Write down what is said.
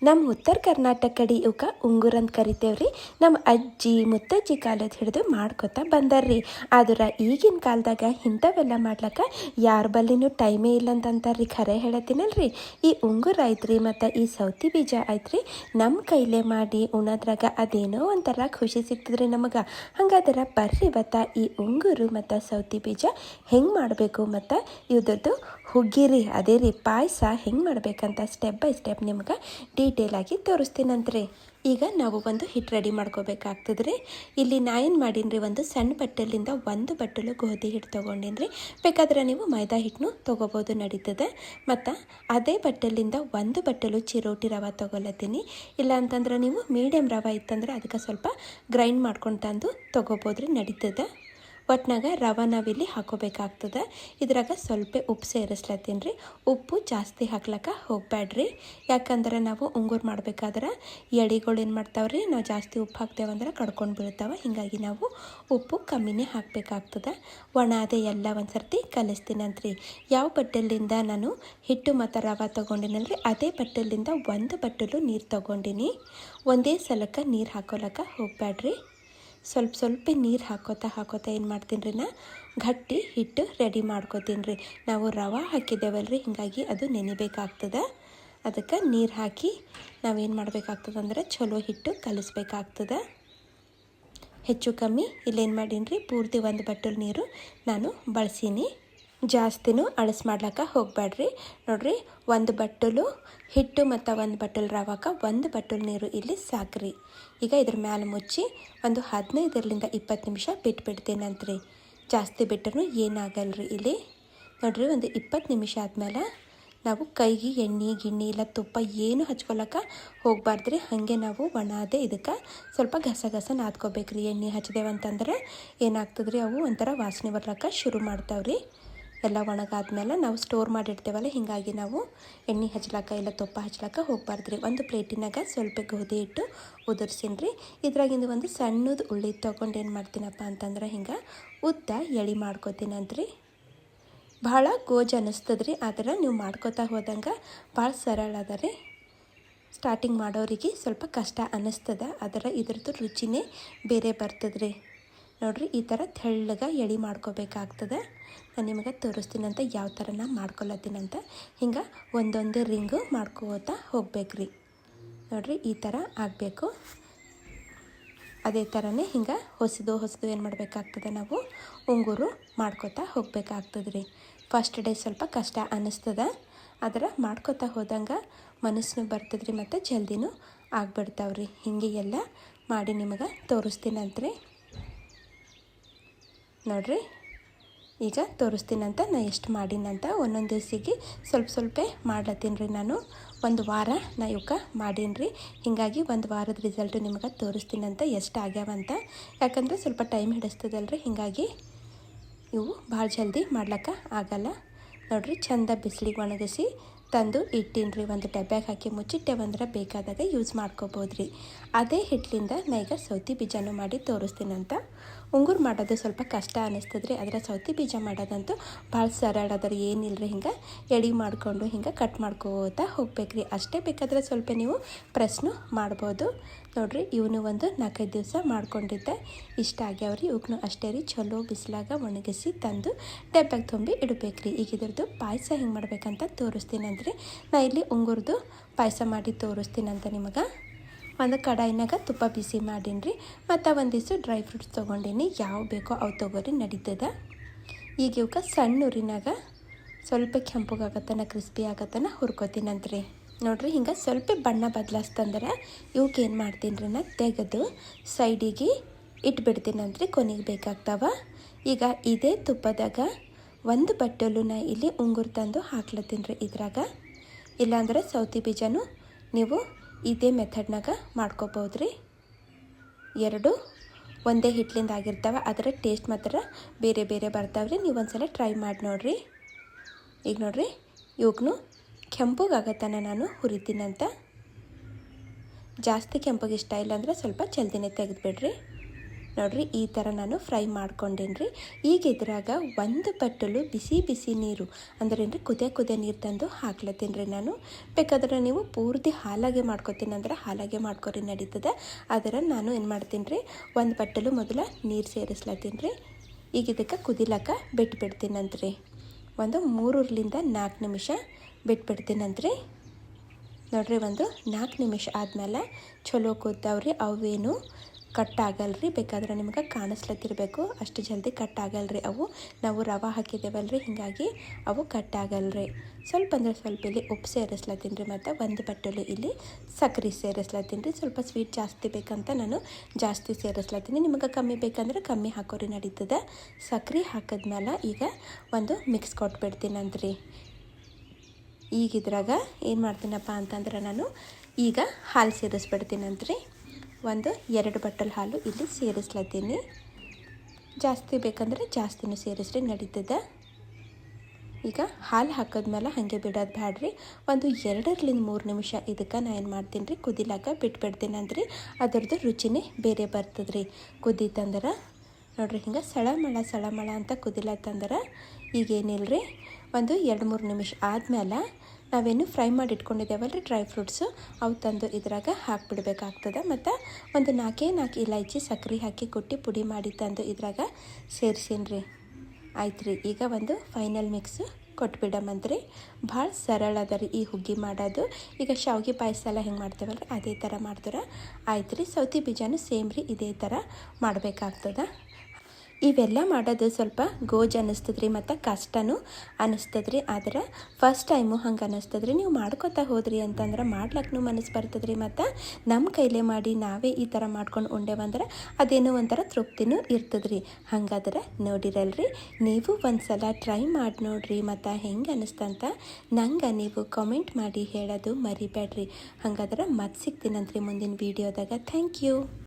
ನಮ್ಮ ಉತ್ತರ ಕರ್ನಾಟಕ ಕಡೆ ಇವಕ್ಕೆ ಉಂಗುರ ಅಂತ ಕರಿತೇವ್ರಿ. ನಮ್ಮ ಅಜ್ಜಿ ಮುತ್ತಜ್ಜಿ ಕಾಲದ ಹಿಡಿದು ಮಾಡ್ಕೊತಾ ಬಂದಾರ್ರಿ. ಆದ್ರೆ ಈಗಿನ ಕಾಲದಾಗ ಇಂಥವೆಲ್ಲ ಮಾಡ್ಲಕ್ಕ ಯಾರ ಬಲ್ಲಿನೂ ಟೈಮೇ ಇಲ್ಲ ಅಂತಂತಾರ್ರಿ. ಖರೆ ಹೇಳತ್ತೀನಲ್ರಿ. ಈ ಉಂಗುರ ಐತ್ರಿ ಮತ್ತು ಈ ಸೌತಿ ಬೀಜ ಐತ್ರಿ, ನಮ್ಮ ಕೈಲೇ ಮಾಡಿ ಉಣೋದ್ರಾಗ ಅದೇನೋ ಒಂಥರ ಖುಷಿ ಸಿಗ್ತದ್ರಿ ನಮಗೆ. ಹಂಗಾದ್ರೆ ಬರ್ರಿ ಇವತ್ತು ಈ ಉಂಗುರು ಮತ್ತು ಸೌತಿ ಬೀಜ ಹೆಂಗೆ ಮಾಡಬೇಕು ಮತ್ತು ಇವ್ರದ್ದು ಹುಗ್ಗಿರಿ ಅದೇ ರೀ ಪಾಯಸ ಹೆಂಗೆ ಮಾಡ್ಬೇಕಂತ ಸ್ಟೆಪ್ ಬೈ ಸ್ಟೆಪ್ ನಿಮ್ಗೆ ಡೀಟೇಲಾಗಿ ತೋರಿಸ್ತೀನಂತ್ರಿ. ಈಗ ನಾವು ಒಂದು ಹಿಟ್ಟು ರೆಡಿ ಮಾಡ್ಕೋಬೇಕಾಗ್ತದ್ರಿ. ಇಲ್ಲಿ ನಾ ಏನು ಮಾಡೀನಿ ರೀ, ಒಂದು ಸಣ್ಣ ಬಟ್ಟಲಿಂದ ಒಂದು ಬಟ್ಟಲು ಗೋಧಿ ಹಿಟ್ಟು ತೊಗೊಂಡಿನಿ ರೀ. ಬೇಕಾದ್ರೆ ನೀವು ಮೈದಾ ಹಿಟ್ಟನ್ನು ತೊಗೋಬೋದು, ನಡೀತದೆ. ಮತ್ತು ಅದೇ ಬಟ್ಟಲಿಂದ ಒಂದು ಬಟ್ಟಲು ಚಿರೋಟಿ ರವೆ ತೊಗೊಲತ್ತೀನಿ. ಇಲ್ಲ ಅಂತಂದ್ರೆ ನೀವು ಮೀಡಿಯಮ್ ರವೆ ಇತ್ತಂದ್ರೆ ಅದಕ್ಕೆ ಸ್ವಲ್ಪ ಗ್ರೈಂಡ್ ಮಾಡ್ಕೊಂಡು ತಂದು ತೊಗೋಬೋದು ರೀ, ನಡೀತದೆ. ಒಟ್ನಾಗ ರವೆ ನಾವಿಲ್ಲಿ ಹಾಕೋಬೇಕಾಗ್ತದೆ. ಇದ್ರಾಗ ಸ್ವಲ್ಪ ಉಪ್ಪು ಸೇರಿಸ್ಲತ್ತೀನಿ ರೀ. ಉಪ್ಪು ಜಾಸ್ತಿ ಹಾಕ್ಲಕ್ಕ ಹೋಗ್ಬೇಡ್ರಿ, ಯಾಕಂದ್ರೆ ನಾವು ಉಂಗುರ ಮಾಡ್ಬೇಕಾದ್ರೆ ಎಡಿಗಳು ಏನು ಮಾಡ್ತಾವ್ರಿ, ನಾವು ಜಾಸ್ತಿ ಉಪ್ಪು ಹಾಕ್ತೇವಂದ್ರೆ ಕಡ್ಕೊಂಡು ಬೀಳ್ತಾವೆ. ಹೀಗಾಗಿ ನಾವು ಉಪ್ಪು ಕಮ್ಮಿನೇ ಹಾಕಬೇಕಾಗ್ತದೆ. ಒಣ ಅದೇ ಎಲ್ಲ ಒಂದು ಸರ್ತಿ ಕಲಿಸ್ತೀನಂತ್ರಿ. ಯಾವ ಬಟ್ಟಲಿಂದ ನಾನು ಹಿಟ್ಟು ಮತ್ತು ರವೆ ತೊಗೊಂಡಿನಲ್ರಿ, ಅದೇ ಬಟ್ಟಲಿಂದ ಒಂದು ಬಟ್ಟಲು ನೀರು ತೊಗೊಂಡಿನಿ. ಒಂದೇ ಸಲಕ್ಕೆ ನೀರು ಹಾಕೋಲಕ್ಕ ಹೋಗ್ಬೇಡ್ರಿ. ಸ್ವಲ್ಪ ನೀರು ಹಾಕೋತಾ ಏನು ಮಾಡ್ತೀನಿ ರೀ, ನಾ ಗಟ್ಟಿ ಹಿಟ್ಟು ರೆಡಿ ಮಾಡ್ಕೋತೀನಿ ರೀ. ನಾವು ರವೆ ಹಾಕಿದ್ದೇವಲ್ರಿ, ಹೀಗಾಗಿ ಅದು ನೆನಿಬೇಕಾಗ್ತದೆ. ಅದಕ್ಕೆ ನೀರು ಹಾಕಿ ನಾವೇನು ಮಾಡಬೇಕಾಗ್ತದೆ ಅಂದ್ರೆ ಚಲೋ ಹಿಟ್ಟು ಕಲಿಸ್ಬೇಕಾಗ್ತದೆ. ಹೆಚ್ಚು ಕಮ್ಮಿ ಇಲ್ಲೇನು ಮಾಡೀನಿ ರೀ, ಪೂರ್ತಿ ಒಂದು ಬಟ್ಟಲು ನೀರು ನಾನು ಬಳಸೀನಿ. ಜಾಸ್ತಿನೂ ಅಳಸ್ ಮಾಡ್ಲಿಕ್ಕೆ ಹೋಗಬೇಡ್ರಿ. ನೋಡಿರಿ, ಒಂದು ಬಟ್ಟಲು ಹಿಟ್ಟು ಮತ್ತು ಒಂದು ಬಟ್ಟಲು ರವಾಕ ಒಂದು ಬಟ್ಟಲು ನೀರು ಇಲ್ಲಿ ಸಾಕ್ರಿ. ಈಗ ಇದ್ರ ಮ್ಯಾಲೆ ಮುಚ್ಚಿ ಒಂದು 15-20 ನಿಮಿಷ ಬಿಟ್ಬಿಡ್ತೀನಂತ್ರಿ. ಜಾಸ್ತಿ ಬಿಟ್ಟರೂ ಏನಾಗಲ್ರಿ. ಇಲ್ಲಿ ನೋಡಿರಿ, ಒಂದು 20 ನಿಮಿಷ ಆದಮೇಲೆ ನಾವು ಕೈಗೆ ಎಣ್ಣೆ ಗಿಣ್ಣೆ ಇಲ್ಲ ತುಪ್ಪ ಏನು ಹಚ್ಕೊಳಕ್ಕೆ ಹೋಗ್ಬಾರ್ದ್ರಿ. ಹಾಗೆ ನಾವು ಒಣಾದೆ ಇದಕ್ಕೆ ಸ್ವಲ್ಪ ಗಸ ನಾದ್ಕೋಬೇಕ್ರಿ. ಎಣ್ಣೆ ಹಚ್ದೇವಂತಂದ್ರೆ ಏನಾಗ್ತದ್ರಿ, ಅವು ಒಂಥರ ವಾಸನೆ ಬರ್ಲಿಕ್ಕೆ ಶುರು ಮಾಡ್ತಾವ್ರಿ. ಎಲ್ಲ ಒಣಗಾದ್ಮೇಲೆ ನಾವು ಸ್ಟೋರ್ ಮಾಡಿಡ್ತೇವಲ್ಲ, ಹೀಗಾಗಿ ನಾವು ಎಣ್ಣೆ ಹಚ್ಲಕ್ಕ ಇಲ್ಲ ತುಪ್ಪ ಹಚ್ಲಕ್ಕ ಹೋಗ್ಬಾರ್ದ್ರಿ. ಒಂದು ಪ್ಲೇಟಿನಾಗ ಸ್ವಲ್ಪ ಗೋಧಿ ಹಿಟ್ಟು ಉದುರ್ಸೀನಿ ರೀ. ಇದ್ರಾಗಿಂದ ಒಂದು ಸಣ್ಣದು ಉಳ್ಳಿ ತೊಗೊಂಡು ಏನು ಮಾಡ್ತೀನಪ್ಪ ಅಂತಂದ್ರೆ ಹಿಂಗೆ ಉದ್ದ ಎಳೆ ಮಾಡ್ಕೋತೀನಂತ್ರಿ. ಭಾಳ ಗೋಜ್ ಅನ್ನಿಸ್ತದ್ರಿ, ಆದ್ರೆ ನೀವು ಮಾಡ್ಕೋತಾ ಹೋದಂಗೆ ಭಾಳ ಸರಳ ಅದ ರೀ. ಸ್ಟಾರ್ಟಿಂಗ್ ಮಾಡೋರಿಗೆ ಸ್ವಲ್ಪ ಕಷ್ಟ ಅನ್ನಿಸ್ತದ, ಆದರೆ ಇದ್ರದ್ದು ರುಚಿನೇ ಬೇರೆ ಬರ್ತದ್ರಿ. ನೋಡಿರಿ, ಈ ಥರ ತೆಳ್ಳಗೆ ಎಳೆ ಮಾಡ್ಕೋಬೇಕಾಗ್ತದೆ. ನಾನು ನಿಮಗೆ ತೋರಿಸ್ತೀನಂತ ಯಾವ ಥರ ನಾ ಮಾಡ್ಕೊಳತ್ತೀನಂತ. ಹಿಂಗೆ ಒಂದೊಂದೇ ರಿಂಗು ಮಾಡ್ಕೋತಾ ಹೋಗ್ಬೇಕ್ರಿ. ನೋಡಿರಿ, ಈ ಥರ ಆಗಬೇಕು. ಅದೇ ಥರನೇ ಹಿಂಗೆ ಹೊಸದು ಏನು ಮಾಡಬೇಕಾಗ್ತದೆ, ನಾವು ಉಂಗುರು ಮಾಡ್ಕೋತಾ ಹೋಗ್ಬೇಕಾಗ್ತದೆ ರೀ. ಫಸ್ಟ್ ಡೇ ಸ್ವಲ್ಪ ಕಷ್ಟ ಅನ್ನಿಸ್ತದೆ, ಆದರೆ ಮಾಡ್ಕೋತಾ ಹೋದಂಗೆ ಮನಸ್ಸು ಬರ್ತದ್ರಿ ಮತ್ತು ಜಲ್ದಿನೂ ಆಗ್ಬಿಡ್ತಾವ್ರಿ. ಹಿಂಗೆ ಎಲ್ಲ ಮಾಡಿ ನಿಮಗೆ ತೋರಿಸ್ತೀನಂತ್ರಿ. ನೋಡಿರಿ, ಈಗ ತೋರಿಸ್ತೀನಂತ ನಾ ಎಷ್ಟು ಮಾಡೀನಂತ. ಒಂದೊಂದು ದಿವಸಿಗೆ ಸ್ವಲ್ಪ ಮಾಡ್ಲತ್ತೀನಿ ರೀ. ನಾನು ಒಂದು ವಾರ ನಾ ಇವಕ್ಕೆ ಮಾಡೀನಿ ರೀ. ಹೀಗಾಗಿ ಒಂದು ವಾರದ ರಿಸಲ್ಟು ನಿಮಗೆ ತೋರಿಸ್ತೀನಂತ ಎಷ್ಟು ಆಗ್ಯಾವಂತ. ಯಾಕಂದರೆ ಸ್ವಲ್ಪ ಟೈಮ್ ಹಿಡಿಸ್ತದಲ್ರಿ, ಹೀಗಾಗಿ ಇವು ಭಾಳ ಜಲ್ದಿ ಮಾಡ್ಲಿಕ್ಕೆ ಆಗಲ್ಲ. ನೋಡಿರಿ, ಚಂದ ಬಿಸಿಲಿಗೆ ಒಣಗಿಸಿ ತಂದು ಇಟ್ಟೀನಿ ರೀ. ಒಂದು ಡಬ್ಬ್ಯಾಗ ಹಾಕಿ ಮುಚ್ಚಿಟ್ಟೆವಂದ್ರೆ ಬೇಕಾದಾಗ ಯೂಸ್ ಮಾಡ್ಕೋಬೋದು ರೀ. ಅದೇ ಹಿಟ್ಟಲಿಂದ ನಾ ಈಗ ಸೌತಿ ಬೀಜನೂ ಮಾಡಿ ತೋರಿಸ್ತೀನಂತ. ಉಂಗುರು ಮಾಡೋದು ಸ್ವಲ್ಪ ಕಷ್ಟ ಅನ್ನಿಸ್ತದ್ರಿ, ಆದರೆ ಸೌತಿ ಬೀಜ ಮಾಡೋದಂತೂ ಭಾಳ ಸರಳ ಅದ ರೀ. ಏನಿಲ್ಲ ರೀ, ಹಿಂಗೆ ಎಳೆ ಮಾಡಿಕೊಂಡು ಹಿಂಗೆ ಕಟ್ ಮಾಡ್ಕೋತಾ ಹೋಗ್ಬೇಕ್ರಿ. ಅಷ್ಟೇ ಬೇಕಾದರೆ ಸ್ವಲ್ಪ ನೀವು ಪ್ರೆಸ್ನು ಮಾಡ್ಬೋದು. ನೋಡಿರಿ, ಇವನು ಒಂದು 4-5 ದಿವಸ ಮಾಡ್ಕೊಂಡಿದ್ದೆ, ಇಷ್ಟ ಆಗ್ಯಾವ್ರಿ. ಇವಕ್ಕೂ ಅಷ್ಟೇ ರೀ, ಚಲೋ ಬಿಸಿಲಾಗ ಒಣಗಿಸಿ ತಂದು ಡಬ್ಬ್ಯಾಗ ತುಂಬಿ ಇಡಬೇಕ್ರಿ. ಈಗ ಇದ್ರದ್ದು ಪಾಯಸ ಹೆಂಗೆ ಮಾಡ್ಬೇಕಂತ ತೋರಿಸ್ತೀನಂದ್ರಿ. ನಾ ಇಲ್ಲಿ ಉಂಗುರದ್ದು ಪಾಯಸ ಮಾಡಿ ತೋರಿಸ್ತೀನಂತ ನಿಮಗೆ. ಒಂದು ಕಡಾಯಿನಾಗ ತುಪ್ಪ ಬಿಸಿ ಮಾಡೀನಿ ರೀ. ಮತ್ತು ಒಂದಿಷ್ಟು ಡ್ರೈ ಫ್ರೂಟ್ಸ್ ತೊಗೊಂಡೀನಿ, ಯಾವ ಬೇಕೋ ಅವು ತೊಗೋರಿ, ನಡೀತದೆ. ಈಗ ಇವಕ್ಕೆ ಸಣ್ಣ ಉರಿನಾಗ ಸ್ವಲ್ಪ ಕೆಂಪಗಾಗತ್ತನ ಕ್ರಿಸ್ಪಿ ಆಗತ್ತನ ಹುರ್ಕೋತೀನಂತ್ರಿ. ನೋಡಿರಿ, ಹಿಂಗೆ ಸ್ವಲ್ಪ ಬಣ್ಣ ಬದಲಾಸ್ತಂದ್ರೆ ಇವಕ್ಕೆ ಏನು ಮಾಡ್ತೀನಿ ರೀ, ನಾ ತೆಗೆದು ಸೈಡಿಗೆ ಇಟ್ಬಿಡ್ತೀನಂತ್ರಿ. ಕೊನೆಗೆ ಬೇಕಾಗ್ತಾವ. ಈಗ ಇದೇ ತುಪ್ಪದಾಗ ಒಂದು ಬಟ್ಟಲು ನಾ ಇಲ್ಲಿ ಉಂಗುರು ತಂದು ಹಾಕ್ಲತ್ತೀನಿ ರೀ ಇದ್ರಾಗ. ಇಲ್ಲಾಂದ್ರೆ ಸೌತಿ ಬೀಜನೂ ನೀವು ಇದೇ ಮೆಥಡ್ನಾಗ ಮಾಡ್ಕೋಬೋದು ರೀ. ಎರಡು ಒಂದೇ ಹಿಟ್ಲಿಂದ ಆಗಿರ್ತಾವೆ, ಅದರ ಟೇಸ್ಟ್ ಮಾತ್ರ ಬೇರೆ ಬರ್ತಾವ್ರಿ. ನೀವು ಒಂದ್ಸಲ ಟ್ರೈ ಮಾಡಿ ನೋಡಿರಿ. ಈಗ ನೋಡಿರಿ, ಇವಕ್ಕೂ ಕೆಂಪಗಾಗತ್ತಾನ ನಾನು ಹುರಿತೀನಂತ. ಜಾಸ್ತಿ ಕೆಂಪಗೆ ಇಷ್ಟ ಇಲ್ಲ ಅಂದರೆ ಸ್ವಲ್ಪ ಜಲ್ದಿನೇ ತೆಗೆದುಬಿಡ್ರಿ. ನೋಡ್ರಿ ಈ ಥರ ನಾನು ಫ್ರೈ ಮಾಡ್ಕೊಂಡೇನಿ ರೀ. ಈಗ ಇದ್ರಾಗ ಒಂದು ಬಟ್ಟಲು ಬಿಸಿ ಬಿಸಿ ನೀರು ಅಂದ್ರೆ ಕುದಿಯ ನೀರು ತಂದು ಹಾಕ್ಲತ್ತೀನಿ ರೀ ನಾನು. ಬೇಕಾದ್ರೆ ನೀವು ಪೂರ್ತಿ ಹಾಲಾಗೆ ಮಾಡ್ಕೊತೀನಿ ಅಂದ್ರೆ ಹಾಲಾಗೆ ಮಾಡ್ಕೊರಿ ನಡೀತದೆ. ಆದರೆ ನಾನು ಏನು ಮಾಡ್ತೀನಿ ರೀ, ಒಂದು ಬಟ್ಟಲು ಮೊದಲು ನೀರು ಸೇರಿಸ್ಲತ್ತೀನಿ ರೀ. ಈಗ ಇದಕ್ಕೆ ಕುದಿಲಕ್ಕ ಬಿಟ್ಬಿಡ್ತೀನಂತ್ರಿ. ಒಂದು 3-4 ನಿಮಿಷ ಬಿಟ್ಬಿಡ್ತೀನಂತ್ರಿ. ನೋಡ್ರಿ ಒಂದು 4 ನಿಮಿಷ ಆದಮೇಲೆ ಚಲೋ ಕುದ್ದಾವ್ರಿ. ಅವೇನು ಕಟ್ ಆಗಲ್ರಿ. ಬೇಕಾದ್ರೆ ನಿಮ್ಗೆ ಕಾಣಿಸ್ಲತ್ತಿರಬೇಕು, ಅಷ್ಟು ಜಲ್ದಿ ಕಟ್ ಆಗಲ್ರಿ ಅವು. ನಾವು ರವೆ ಹಾಕಿದ್ದೇವಲ್ರಿ, ಹೀಗಾಗಿ ಅವು ಕಟ್ ಆಗಲ್ರಿ. ಸ್ವಲ್ಪ ಅಂದ್ರೆ ಸ್ವಲ್ಪ ಇಲ್ಲಿ ಉಪ್ಪು ಸೇರಿಸ್ಲತ್ತೀನಿ ರೀ. ಮತ್ತು ಒಂದು ಬಟ್ಟಲು ಇಲ್ಲಿ ಸಕ್ಕರೆ ಸೇರಿಸ್ಲತ್ತೀನಿ ರೀ. ಸ್ವಲ್ಪ ಸ್ವೀಟ್ ಜಾಸ್ತಿ ಬೇಕಂತ ನಾನು ಜಾಸ್ತಿ ಸೇರಿಸ್ಲತ್ತೀನಿ. ನಿಮಗೆ ಕಮ್ಮಿ ಬೇಕಂದ್ರೆ ಕಮ್ಮಿ ಹಾಕೋರಿ ನಡೀತದೆ. ಸಕ್ಕರೆ ಹಾಕಿದ್ಮೇಲೆ ಈಗ ಒಂದು ಮಿಕ್ಸ್ ಕೊಟ್ಬಿಡ್ತೀನಂತ್ರಿ. ಈಗ ಇದ್ರಾಗ ಏನು ಮಾಡ್ತೀನಪ್ಪ ಅಂತಂದ್ರೆ ನಾನು ಈಗ ಹಾಲು ಸೇರಿಸ್ಬಿಡ್ತೀನಂತ್ರಿ. ಒಂದು 2 ಬಟ್ಟಲು ಹಾಲು ಇಲ್ಲಿ ಸೇರಿಸ್ಲತ್ತೀನಿ. ಜಾಸ್ತಿ ಬೇಕಂದ್ರೆ ಜಾಸ್ತಿನೂ ಸೇರಿಸ್ರಿ ನಡೀತದೆ. ಈಗ ಹಾಲು ಹಾಕಿದ್ಮೇಲೆ ಹಾಗೆ ಬಿಡೋದು ಬ್ಯಾಡ್ರಿ. ಒಂದು 2-3 ನಿಮಿಷ ಇದಕ್ಕೆ ನಾನು ಏನು ಮಾಡ್ತೀನಿ ರೀ, ಕುದಿಲಾಕ ಬಿಟ್ಬಿಡ್ತೀನಂತ್ರಿ. ಅದರದ್ದು ರುಚಿನೇ ಬೇರೆ ಬರ್ತದೆ ರೀ ಕುದೀತಂದ್ರೆ. ನೋಡ್ರಿ ಹಿಂಗೆ ಸಳಮಳ ಅಂತ ಕುದಿಲತ್ತಂದ್ರೆ ಈಗೇನಿಲ್ಲರಿ, ಒಂದು 2-3 ನಿಮಿಷ ಆದಮೇಲೆ ನಾವೇನು ಫ್ರೈ ಮಾಡಿ ಇಟ್ಕೊಂಡಿದ್ದೇವಲ್ಲ ರೀ ಡ್ರೈ ಫ್ರೂಟ್ಸು, ಅವು ತಂದು ಇದ್ರಾಗ ಹಾಕಿಬಿಡ್ಬೇಕಾಗ್ತದೆ. ಮತ್ತು ಒಂದು 4 ಇಲೈಚಿ ಸಕ್ಕರೆ ಹಾಕಿ ಕುಟ್ಟಿ ಪುಡಿ ಮಾಡಿ ತಂದು ಇದ್ರಾಗ ಸೇರಿಸೀನಿ ರೀ. ಆಯ್ತು ರೀ. ಈಗ ಒಂದು ಫೈನಲ್ ಮಿಕ್ಸು ಕೊಟ್ಬಿಡಮಂತ್ರಿ. ಭಾಳ ಸರಳ ಅದ ರೀ ಈ ಹುಗ್ಗಿ ಮಾಡೋದು. ಈಗ ಶಾವಿಗೆ ಪಾಯಸ ಎಲ್ಲ ಹೆಂಗೆ ಮಾಡ್ತೇವಲ್ಲ ರೀ ಅದೇ ಥರ ಮಾಡ್ತಾರೆ. ಆಯ್ತು ರೀ. ಸೌತಿ ಬೀಜನೂ ಸೇಮ್ ರೀ ಇದೇ ಥರ ಮಾಡಬೇಕಾಗ್ತದೆ. ಇವೆಲ್ಲ ಮಾಡೋದು ಸ್ವಲ್ಪ ಗೋಜ್ ಅನ್ನಿಸ್ತದ್ರಿ ಮತ್ತು ಕಷ್ಟನೂ ಅನ್ನಿಸ್ತದ್ರಿ. ಆದ್ರೆ ಫಸ್ಟ್ ಟೈಮು ಹಂಗೆ ಅನ್ನಿಸ್ತದ್ರಿ. ನೀವು ಮಾಡ್ಕೊತಾ ಹೋದ್ರಿ ಅಂತಂದ್ರೆ ಮಾಡ್ಲಕ್ಕೂ ಮನಸ್ಸು ಬರ್ತದ್ರಿ. ಮತ್ತು ನಮ್ಮ ಕೈಲೇ ಮಾಡಿ ನಾವೇ ಈ ಥರ ಮಾಡ್ಕೊಂಡು ಉಂಡೇವಂದ್ರೆ ಅದೇನೋ ಒಂಥರ ತೃಪ್ತಿನೂ ಇರ್ತದ್ರಿ. ಹಂಗಾದ್ರೆ ನೋಡಿರಲ್ರಿ, ನೀವು ಒಂದು ಸಲ ಟ್ರೈ ಮಾಡಿ ನೋಡ್ರಿ. ಮತ್ತು ಹೆಂಗೆ ಅನ್ನಿಸ್ತಂತ ನಂಗೆ ನೀವು ಕಾಮೆಂಟ್ ಮಾಡಿ ಹೇಳೋದು ಮರಿಬೇಡ್ರಿ. ಹಾಗಾದ್ರೆ ಮತ್ತೆ ಸಿಗ್ತೀನಂತ್ರಿ ಮುಂದಿನ ವೀಡಿಯೋದಾಗ. Thank you.